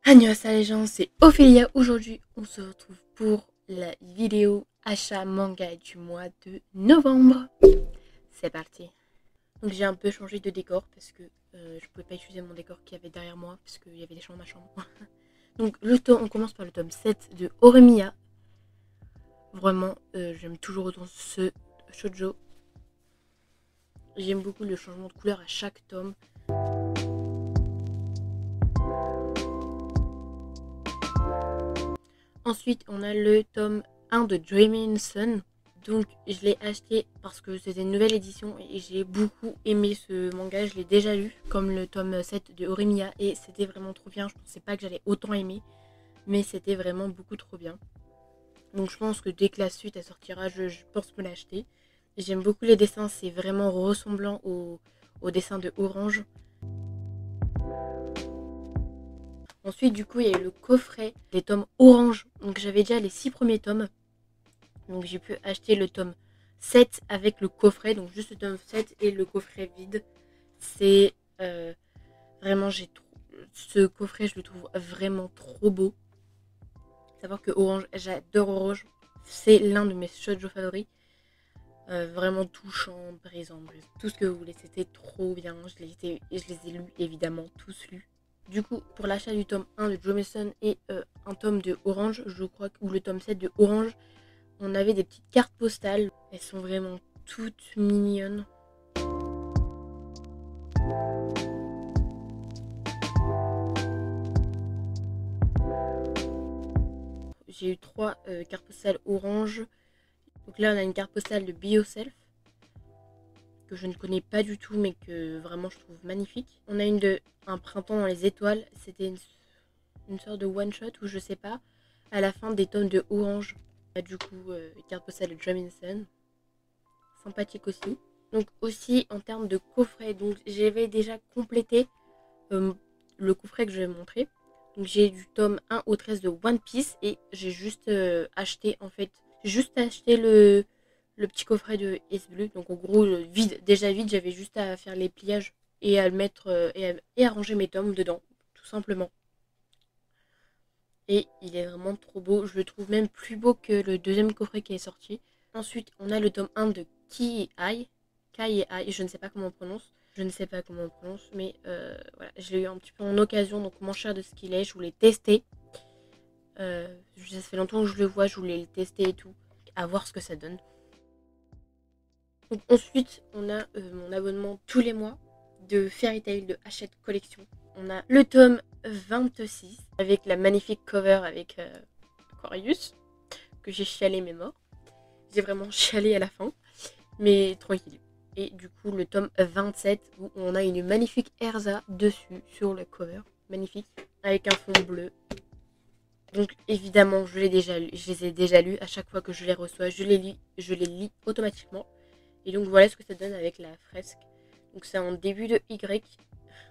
Annyeonghaseyo les gens, c'est Ophélia. Aujourd'hui, on se retrouve pour la vidéo achat manga du mois de novembre. C'est parti. Donc j'ai un peu changé de décor parce que je pouvais pas utiliser mon décor qu'il y avait derrière moi parce qu'il y avait des gens dans ma chambre. Donc on commence par le tome 7 de Horimiya. Vraiment, j'aime toujours autant ce shoujo. J'aime beaucoup le changement de couleur à chaque tome. Ensuite, on a le tome 1 de Dreaming Sun. Donc, je l'ai acheté parce que c'était une nouvelle édition et j'ai beaucoup aimé ce manga. Je l'ai déjà lu, comme le tome 7 de Horimiya, et c'était vraiment trop bien. Je pensais pas que j'allais autant aimer, mais c'était vraiment beaucoup trop bien. Donc, je pense que dès que la suite elle sortira, je pense me l'acheter. J'aime beaucoup les dessins, c'est vraiment ressemblant au dessin de Orange. Ensuite, du coup, il y a eu le coffret des tomes Orange. Donc, j'avais déjà les 6 premiers tomes. Donc, j'ai pu acheter le tome 7 avec le coffret. Donc, juste le tome 7 et le coffret vide. C'est vraiment, ce coffret, je le trouve vraiment trop beau. Savoir que Orange, j'adore Orange. C'est l'un de mes shoujo favoris. Vraiment touchant, brisant, tout ce que vous voulez. C'était trop bien. Je les ai lus, évidemment, tous lus. Du coup, pour l'achat du tome 1 de Dreaming Sun et un tome de Orange, je crois, ou le tome 7 de Orange, on avait des petites cartes postales. Elles sont vraiment toutes mignonnes. J'ai eu 3 cartes postales Orange. Donc là, on a une carte postale de Be Yourself, que je ne connais pas du tout, mais que vraiment je trouve magnifique. On a une de Un printemps dans les étoiles. C'était une sorte de one shot ou je sais pas, à la fin des tomes de Orange. Du coup, carte postale de Dreaming Sun, sympathique aussi. Donc aussi en termes de coffret, donc j'avais déjà complété le coffret que je vais montrer. Donc j'ai du tome 1 au 13 de One Piece et j'ai juste acheté en fait, le petit coffret de S Bleu. Donc en gros déjà vide, j'avais juste à faire les pliages et à le mettre et à ranger mes tomes dedans, tout simplement. Et il est vraiment trop beau. Je le trouve même plus beau que le deuxième coffret qui est sorti. Ensuite, on a le tome 1 de Kai et Ai. Je ne sais pas comment on prononce. Mais voilà. Je l'ai eu un petit peu en occasion, donc moins cher de ce qu'il est. Je voulais tester. Ça fait longtemps que je le vois. Je voulais le tester et tout. À voir ce que ça donne. Donc, ensuite, on a mon abonnement tous les mois de Fairy Tail de Hachette Collection. On a le tome 26 avec la magnifique cover avec Aquarius, que j'ai chialé mais mort. J'ai vraiment chialé à la fin, mais tranquille. Et du coup le tome 27 où on a une magnifique Erza dessus sur le cover, magnifique, avec un fond bleu. Donc évidemment je les ai déjà lus. À chaque fois que je les reçois, je les lis automatiquement. Et donc voilà ce que ça donne avec la fresque. Donc c'est en début de Y,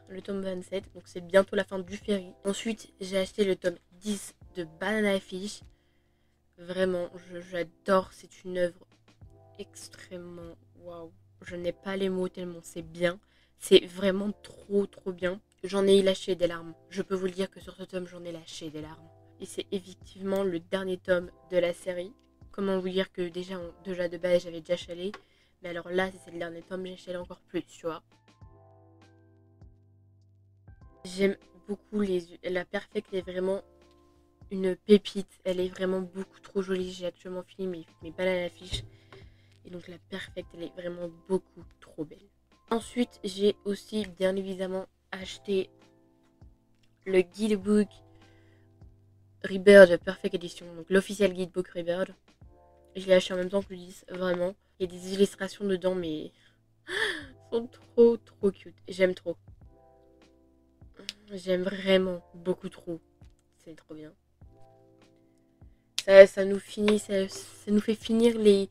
le tome 27, donc c'est bientôt la fin du Ferry. Ensuite, j'ai acheté le tome 10 de Banana Fish. Vraiment, j'adore, c'est une œuvre extrêmement waouh. Je n'ai pas les mots tellement c'est bien. C'est vraiment trop trop bien. J'en ai lâché des larmes. Je peux vous le dire que sur ce tome, j'en ai lâché des larmes. Et c'est effectivement le dernier tome de la série. Comment vous dire que déjà de base, j'avais déjà chialé. Mais alors là, c'est le dernier tome, j'ai chialé encore plus, tu vois. J'aime beaucoup la Perfect est vraiment une pépite. Elle est vraiment beaucoup trop jolie. J'ai actuellement fini mes bananes à fiche. Et donc la Perfect, elle est vraiment beaucoup trop belle. Ensuite, j'ai aussi bien évidemment acheté le guidebook Rebirth Perfect Edition. Donc l'officiel guidebook Rebirth. Je l'ai acheté en même temps que le 10, vraiment. Il y a des illustrations dedans, mais sont trop trop cute. J'aime trop. J'aime vraiment beaucoup trop. C'est trop bien. Ça nous fait finir les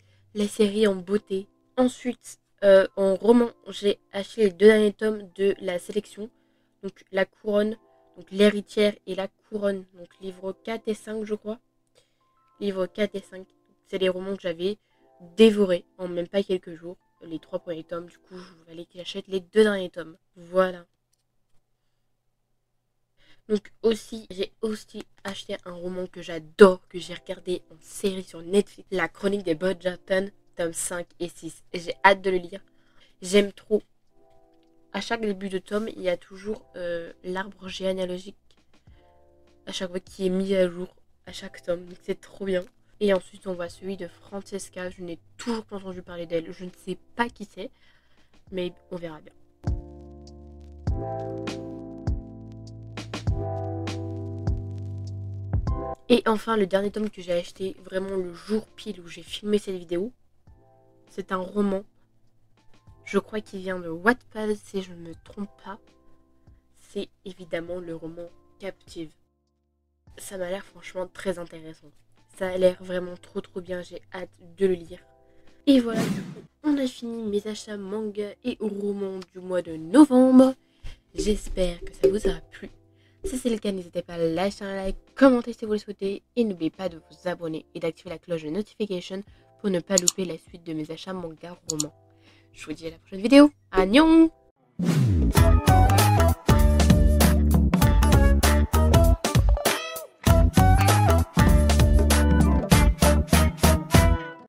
séries en beauté. Ensuite, en roman, j'ai acheté les 2 derniers tomes de la sélection. Donc la couronne, donc l'héritière et la couronne. Donc livre 4 et 5 je crois. Livre 4 et 5. C'est les romans que j'avais dévorés en même pas quelques jours. Les 3 premiers tomes, du coup, je fallait que j'achète les 2 derniers tomes. Voilà. Donc aussi, j'ai aussi acheté un roman que j'adore, que j'ai regardé en série sur Netflix, La Chronique des Bridgerton, tomes 5 et 6. Et j'ai hâte de le lire. J'aime trop. À chaque début de tome, il y a toujours l'arbre généalogique à chaque fois qui est mis à jour à chaque tome. Donc c'est trop bien. Et ensuite, on voit celui de Francesca. Je n'ai toujours pas entendu parler d'elle. Je ne sais pas qui c'est, mais on verra bien. Et enfin, le dernier tome que j'ai acheté, vraiment le jour pile où j'ai filmé cette vidéo, c'est un roman. Je crois qu'il vient de Wattpad, si je ne me trompe pas. C'est évidemment le roman Captive. Ça m'a l'air franchement très intéressant. Ça a l'air vraiment trop bien, j'ai hâte de le lire. Et voilà, du coup, on a fini mes achats manga et romans du mois de novembre. J'espère que ça vous aura plu. Si c'est le cas, n'hésitez pas à lâcher un like, commenter si vous le souhaitez et n'oubliez pas de vous abonner et d'activer la cloche de notification pour ne pas louper la suite de mes achats manga romans. Je vous dis à la prochaine vidéo. Annyeong!